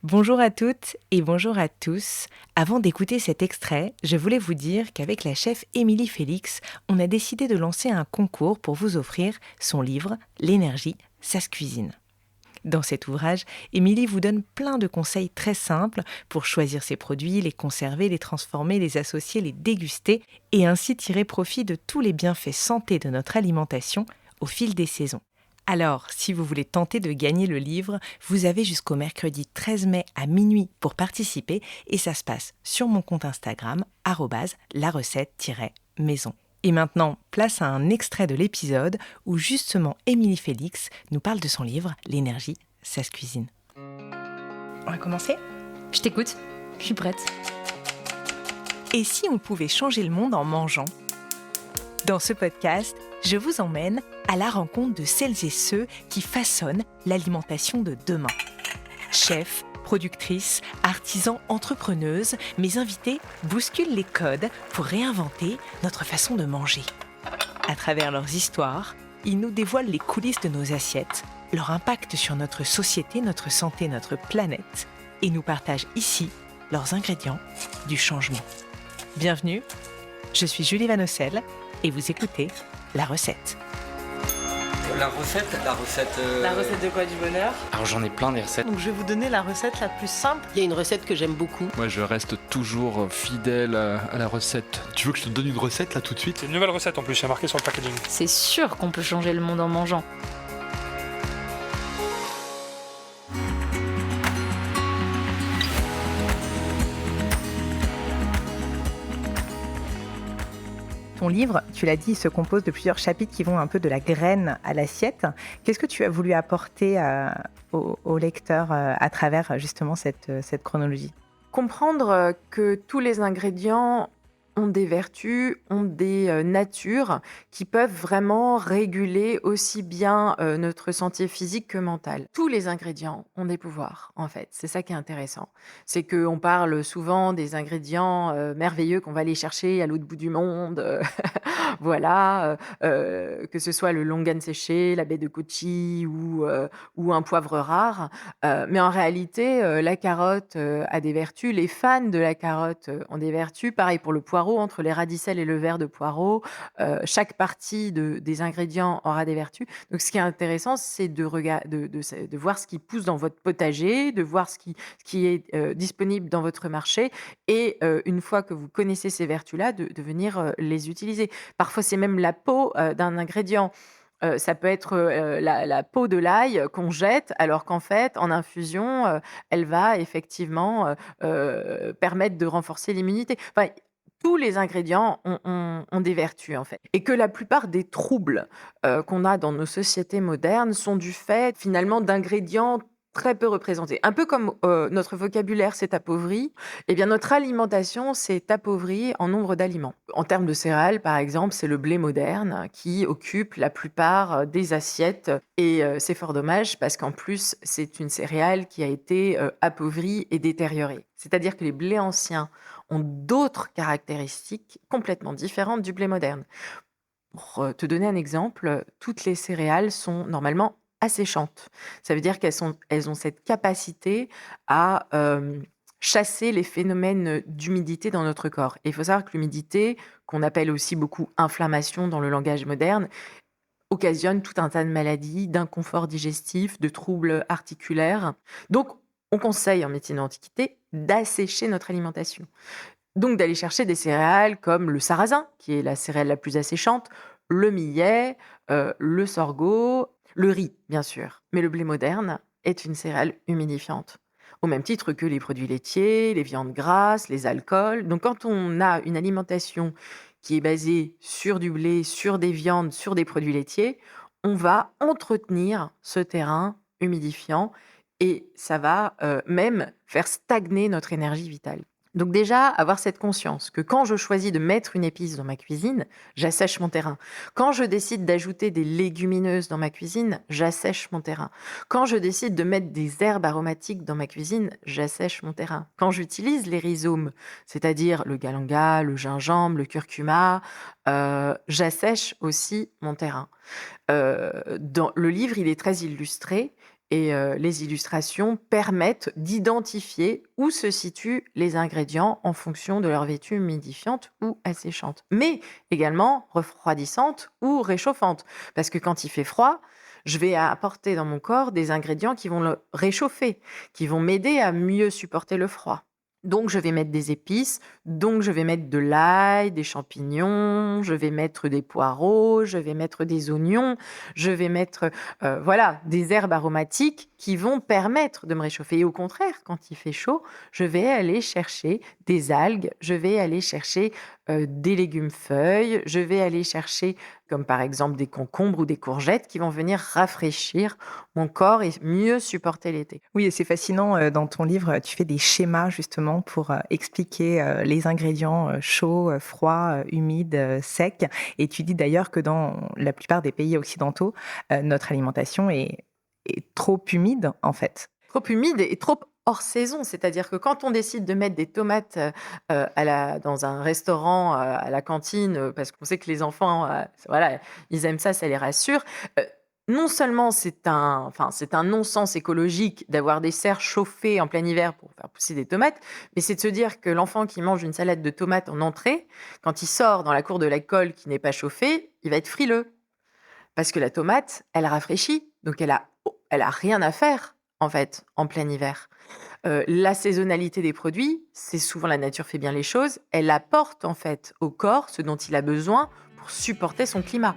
Bonjour à toutes et bonjour à tous. Avant d'écouter cet extrait, je voulais vous dire qu'avec la chef Émilie Félix, on a décidé de lancer un concours pour vous offrir son livre L'énergie, ça se cuisine. Dans cet ouvrage, Émilie vous donne plein de conseils très simples pour choisir ses produits, les conserver, les transformer, les associer, les déguster et ainsi tirer profit de tous les bienfaits santé de notre alimentation au fil des saisons. Alors, si vous voulez tenter de gagner le livre, vous avez jusqu'au mercredi 13 mai à minuit pour participer et ça se passe sur mon compte Instagram @larecette-maison. Et maintenant, place à un extrait de l'épisode où justement Émilie Félix nous parle de son livre L'énergie, ça se cuisine. On va commencer ? Je t'écoute, je suis prête. Et si on pouvait changer le monde en mangeant ? Dans ce podcast, je vous emmène à la rencontre de celles et ceux qui façonnent l'alimentation de demain. Chefs, productrices, artisans, entrepreneuses, mes invités bousculent les codes pour réinventer notre façon de manger. À travers leurs histoires, ils nous dévoilent les coulisses de nos assiettes, leur impact sur notre société, notre santé, notre planète, et nous partagent ici leurs ingrédients du changement. Bienvenue, je suis Julie Vanocelle et vous écoutez La Recette. La recette. La recette de quoi, du bonheur? Alors j'en ai plein des recettes. Donc je vais vous donner la recette la plus simple. Il y a une recette que j'aime beaucoup. Moi je reste toujours fidèle à la recette. Tu veux que je te donne une recette là tout de suite? C'est une nouvelle recette en plus, il y a marqué sur le packaging. C'est sûr qu'on peut changer le monde en mangeant. Ton livre, tu l'as dit, se compose de plusieurs chapitres qui vont un peu de la graine à l'assiette. Qu'est-ce que tu as voulu apporter au lecteur à travers justement cette chronologie ? Comprendre que tous les ingrédients ont des vertus, ont des natures qui peuvent vraiment réguler aussi bien notre santé physique que mentale. Tous les ingrédients ont des pouvoirs, en fait. C'est ça qui est intéressant. C'est qu'on parle souvent des ingrédients merveilleux qu'on va aller chercher à l'autre bout du monde. Voilà, que ce soit le longan séché, la baie de Kochi ou un poivre rare. Mais en réalité, la carotte a des vertus. Les fans de la carotte ont des vertus. Pareil pour le poireau, entre les radicelles et le verre de poireau. Chaque partie des ingrédients aura des vertus. Donc, ce qui est intéressant, c'est de voir ce qui pousse dans votre potager, de voir ce qui est disponible dans votre marché. Et une fois que vous connaissez ces vertus-là, de venir les utiliser. Parfois, c'est même la peau d'un ingrédient. Ça peut être la peau de l'ail qu'on jette, alors qu'en fait, en infusion, elle va effectivement permettre de renforcer l'immunité. Enfin, tous les ingrédients ont des vertus, en fait. Et que la plupart des troubles qu'on a dans nos sociétés modernes sont du fait, finalement, d'ingrédients très peu représentés. Un peu comme notre vocabulaire s'est appauvri, eh bien notre alimentation s'est appauvrie en nombre d'aliments. En termes de céréales, par exemple, c'est le blé moderne qui occupe la plupart des assiettes. Et c'est fort dommage parce qu'en plus, c'est une céréale qui a été appauvrie et détériorée. C'est-à-dire que les blés anciens ont d'autres caractéristiques complètement différentes du blé moderne. Pour te donner un exemple, toutes les céréales sont normalement asséchantes. Ça veut dire qu'elles ont cette capacité à chasser les phénomènes d'humidité dans notre corps. Et il faut savoir que l'humidité, qu'on appelle aussi beaucoup inflammation dans le langage moderne, occasionne tout un tas de maladies, d'inconfort digestif, de troubles articulaires. Donc, on conseille en médecine d'Antiquité d'assécher notre alimentation. Donc, d'aller chercher des céréales comme le sarrasin, qui est la céréale la plus asséchante, le millet, le sorgho, le riz, bien sûr. Mais le blé moderne est une céréale humidifiante, au même titre que les produits laitiers, les viandes grasses, les alcools. Donc, quand on a une alimentation qui est basée sur du blé, sur des viandes, sur des produits laitiers, on va entretenir ce terrain humidifiant et ça va même faire stagner notre énergie vitale. Donc déjà, avoir cette conscience que quand je choisis de mettre une épice dans ma cuisine, j'assèche mon terrain. Quand je décide d'ajouter des légumineuses dans ma cuisine, j'assèche mon terrain. Quand je décide de mettre des herbes aromatiques dans ma cuisine, j'assèche mon terrain. Quand j'utilise les rhizomes, c'est-à-dire le galanga, le gingembre, le curcuma, j'assèche aussi mon terrain. Dans le livre, il est très illustré Et les illustrations permettent d'identifier où se situent les ingrédients en fonction de leur vertu humidifiante ou asséchante, mais également refroidissante ou réchauffante. Parce que quand il fait froid, je vais apporter dans mon corps des ingrédients qui vont le réchauffer, qui vont m'aider à mieux supporter le froid. Donc, je vais mettre des épices, donc je vais mettre de l'ail, des champignons, je vais mettre des poireaux, je vais mettre des oignons, je vais mettre voilà, des herbes aromatiques qui vont permettre de me réchauffer. Et au contraire, quand il fait chaud, je vais aller chercher des algues, je vais aller chercher des légumes feuilles, je vais aller chercher, comme par exemple des concombres ou des courgettes, qui vont venir rafraîchir mon corps et mieux supporter l'été. Oui, et c'est fascinant, dans ton livre, tu fais des schémas justement pour expliquer les ingrédients chauds, froids, humides, secs. Et tu dis d'ailleurs que dans la plupart des pays occidentaux, notre alimentation est trop humide en fait. Trop humide et trop hors saison. C'est-à-dire que quand on décide de mettre des tomates dans un restaurant, à la cantine, parce qu'on sait que les enfants, voilà, ils aiment ça, ça les rassure. Non seulement c'est un non-sens écologique d'avoir des serres chauffées en plein hiver pour faire pousser des tomates, mais c'est de se dire que l'enfant qui mange une salade de tomates en entrée, quand il sort dans la cour de l'école qui n'est pas chauffée, il va être frileux. Parce que la tomate, elle rafraîchit, donc elle a rien à faire, en fait, en plein hiver. La saisonnalité des produits, c'est souvent la nature fait bien les choses, elle apporte en fait au corps ce dont il a besoin pour supporter son climat.